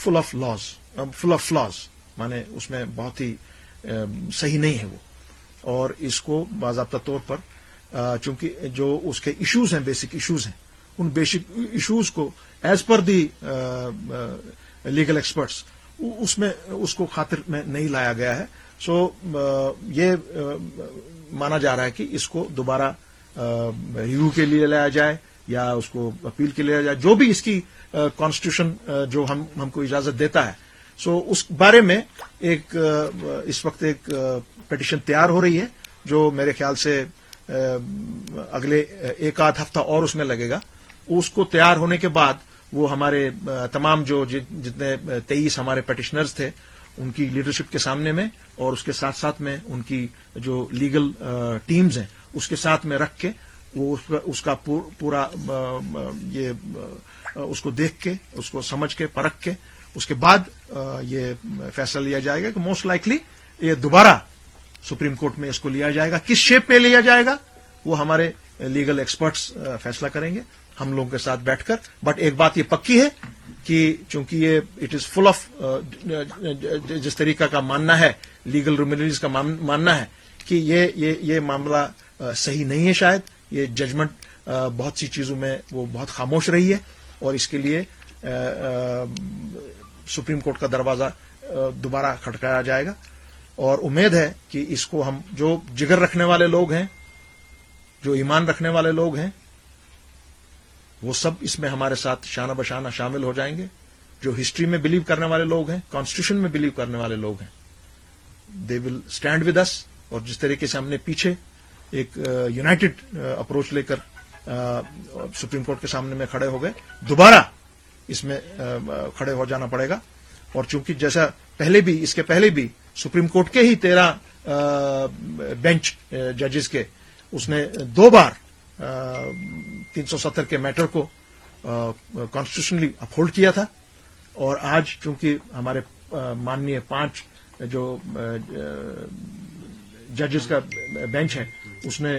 Full of flaws مانے اس میں بہت ہی صحیح نہیں ہے وہ، اور اس کو باضابطہ طور پر چونکہ جو اس کے ایشوز ہیں، بیسک ایشوز ہیں، ان بیسک ایشوز کو as per the legal experts اس کو خاطر میں نہیں لایا گیا ہے. سو یہ مانا جا رہا ہے کہ اس کو دوبارہ ریویو کے لیے لایا جائے یا اس کو اپیل کے لیے لایا جائے، جو بھی اس کی کانسٹیٹیوشن جو ہم کو اجازت دیتا ہے. سو اس بارے میں اس وقت ایک پٹیشن تیار ہو رہی ہے جو میرے خیال سے اگلے ایک آدھ ہفتہ اور اس میں لگے گا. اس کو تیار ہونے کے بعد وہ ہمارے تمام جو جتنے 23 ہمارے پٹیشنرز تھے ان کی لیڈرشپ کے سامنے میں، اور اس کے ساتھ ساتھ میں ان کی جو لیگل ٹیمز ہیں اس کے ساتھ میں رکھ کے وہ اس کا پورا یہ اس کو دیکھ کے، اس کو سمجھ کے، پرکھ کے، اس کے بعد یہ فیصلہ لیا جائے گا کہ موسٹ لائکلی یہ دوبارہ سپریم کورٹ میں اس کو لیا جائے گا. کس شیپ میں لیا جائے گا وہ ہمارے لیگل ایکسپرٹس فیصلہ کریں گے ہم لوگوں کے ساتھ بیٹھ کر. بٹ ایک بات یہ پکی ہے کہ چونکہ یہ اٹ از فل آف جس طریقہ کا ماننا ہے، لیگل ریمیڈیز کا ماننا ہے کہ یہ معاملہ صحیح نہیں ہے. شاید یہ ججمنٹ بہت سی چیزوں میں وہ بہت خاموش رہی ہے، اور اس کے لیے سپریم کورٹ کا دروازہ دوبارہ کھٹکایا جائے گا. اور امید ہے کہ اس کو ہم جو جگر رکھنے والے لوگ ہیں، جو ایمان رکھنے والے لوگ ہیں، وہ سب اس میں ہمارے ساتھ شانہ بشانہ شامل ہو جائیں گے. جو ہسٹری میں بلیو کرنے والے لوگ ہیں، کانسٹیٹیوشن میں بلیو کرنے والے لوگ ہیں، دے ول اسٹینڈ ود اس. اور جس طریقے سے ہم نے پیچھے ایک یونائٹڈ اپروچ لے کر سپریم کورٹ کے سامنے میں کھڑے ہو گئے، دوبارہ اس میں کھڑے ہو جانا پڑے گا. اور چونکہ جیسا اس کے پہلے بھی سپریم کورٹ کے ہی 13 بینچ ججز کے اس نے 2 بار 370 کے میٹر کو کانسٹیٹیوشنلی اپہولڈ کیا تھا. اور آج چونکہ ہمارے ماننیے 5 جو ججز کا بینچ ہے اس نے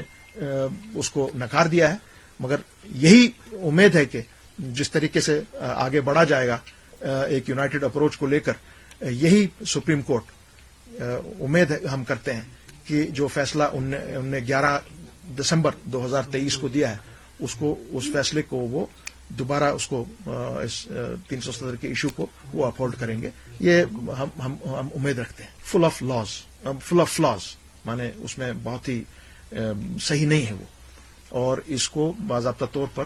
اس کو نکار دیا ہے. مگر یہی امید ہے کہ جس طریقے سے آگے بڑھا جائے گا ایک یونائٹڈ اپروچ کو لے کر، یہی سپریم کورٹ امید ہم کرتے ہیں کہ جو فیصلہ انہوں نے 11 دسمبر 2023 کو دیا ہے اس فیصلے کو وہ دوبارہ اس کو اس 370 کے ایشو کو وہ اپہولڈ کریں گے. یہ ہم امید رکھتے ہیں. فل آف فلاز مانے اس میں بہت ہی صحیح نہیں ہے وہ، اور اس کو باضابطہ طور پر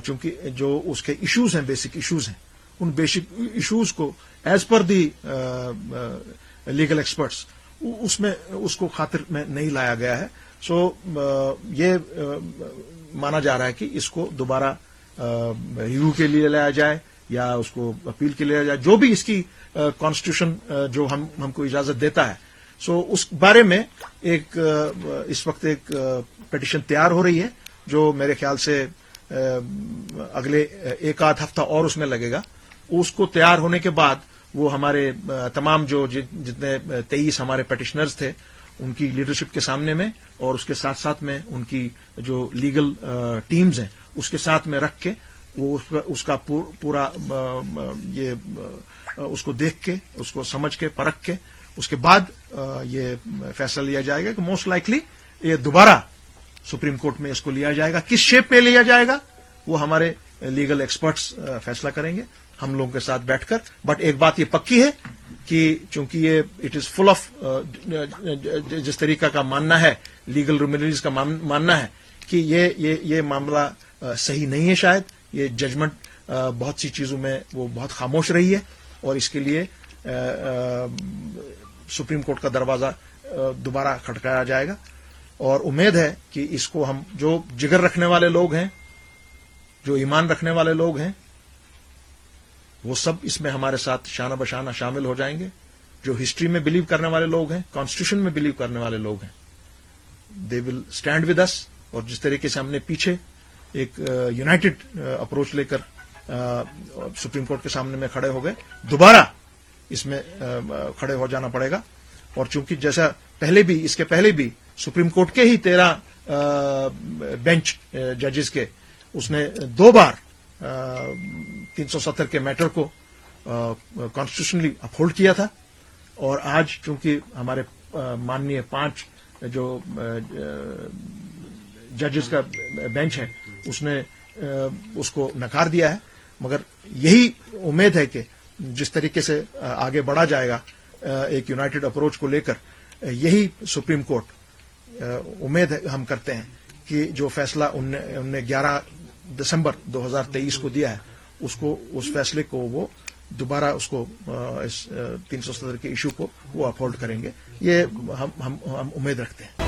چونکہ جو اس کے ایشوز ہیں، بیسک ایشوز ہیں، ان بیسک ایشوز کو as per the legal experts اس کو خاطر میں نہیں لایا گیا ہے. سو یہ مانا جا رہا ہے کہ اس کو دوبارہ ریویو کے لیے لایا جائے یا اس کو اپیل کے لیے لایا جائے، جو بھی اس کی کانسٹیٹیوشن جو ہم کو اجازت دیتا ہے. سو اس بارے میں اس وقت ایک پٹیشن تیار ہو رہی ہے جو میرے خیال سے اگلے ایک آدھ ہفتہ اور اس میں لگے گا. اس کو تیار ہونے کے بعد وہ ہمارے تمام جو جتنے 23 ہمارے پٹیشنرز تھے ان کی لیڈرشپ کے سامنے میں، اور اس کے ساتھ ساتھ میں ان کی جو لیگل ٹیمز ہیں اس کے ساتھ میں رکھ کے وہ اس کا پورا یہ اس کو دیکھ کے، اس کو سمجھ کے، پرکھ کے، اس کے بعد یہ فیصلہ لیا جائے گا کہ موسٹ لائکلی یہ دوبارہ سپریم کورٹ میں اس کو لیا جائے گا. کس شیپ میں لیا جائے گا وہ ہمارے لیگل ایکسپرٹس فیصلہ کریں گے ہم لوگوں کے ساتھ بیٹھ کر. بٹ ایک بات یہ پکی ہے کہ چونکہ یہ اٹ از فل آف جس طریقہ کا ماننا ہے، لیگل ریمیڈیز کا ماننا ہے کہ یہ معاملہ صحیح نہیں ہے. شاید یہ ججمنٹ بہت سی چیزوں میں وہ بہت خاموش رہی ہے، اور اس کے لیے سپریم کورٹ کا دروازہ دوبارہ کھٹکایا جائے گا. اور امید ہے کہ اس کو ہم جو جگر رکھنے والے لوگ ہیں، جو ایمان رکھنے والے لوگ ہیں، وہ سب اس میں ہمارے ساتھ شانہ بشانہ شامل ہو جائیں گے. جو ہسٹری میں بلیو کرنے والے لوگ ہیں، کانسٹیٹیوشن میں بلیو کرنے والے لوگ ہیں، دے ول اسٹینڈ ود اس. اور جس طریقے سے ہم نے پیچھے ایک یونائٹڈ اپروچ لے کر سپریم کورٹ کے سامنے میں کھڑے ہو گئے، دوبارہ اس میں کھڑے ہو جانا پڑے گا. اور چونکہ جیسا اس کے پہلے بھی سپریم کورٹ کے ہی 13 بینچ ججز کے اس نے 2 بار 370 کے میٹر کو کانسٹیٹیوشنلی اپہولڈ کیا تھا، اور آج چونکہ ہمارے ماننیے 5 جو ججز کا بینچ ہے اس نے اس کو نکار دیا ہے، مگر یہی امید ہے کہ جس طریقے سے آگے بڑھا جائے گا ایک یونائٹڈ اپروچ کو لے کر، یہی سپریم کورٹ امید ہم کرتے ہیں کہ جو فیصلہ ان نے 11 دسمبر 2023 کو دیا ہے اس فیصلے کو وہ دوبارہ اس کو اس 370 کے ایشو کو وہ اپہولڈ کریں گے، یہ ہم امید رکھتے ہیں۔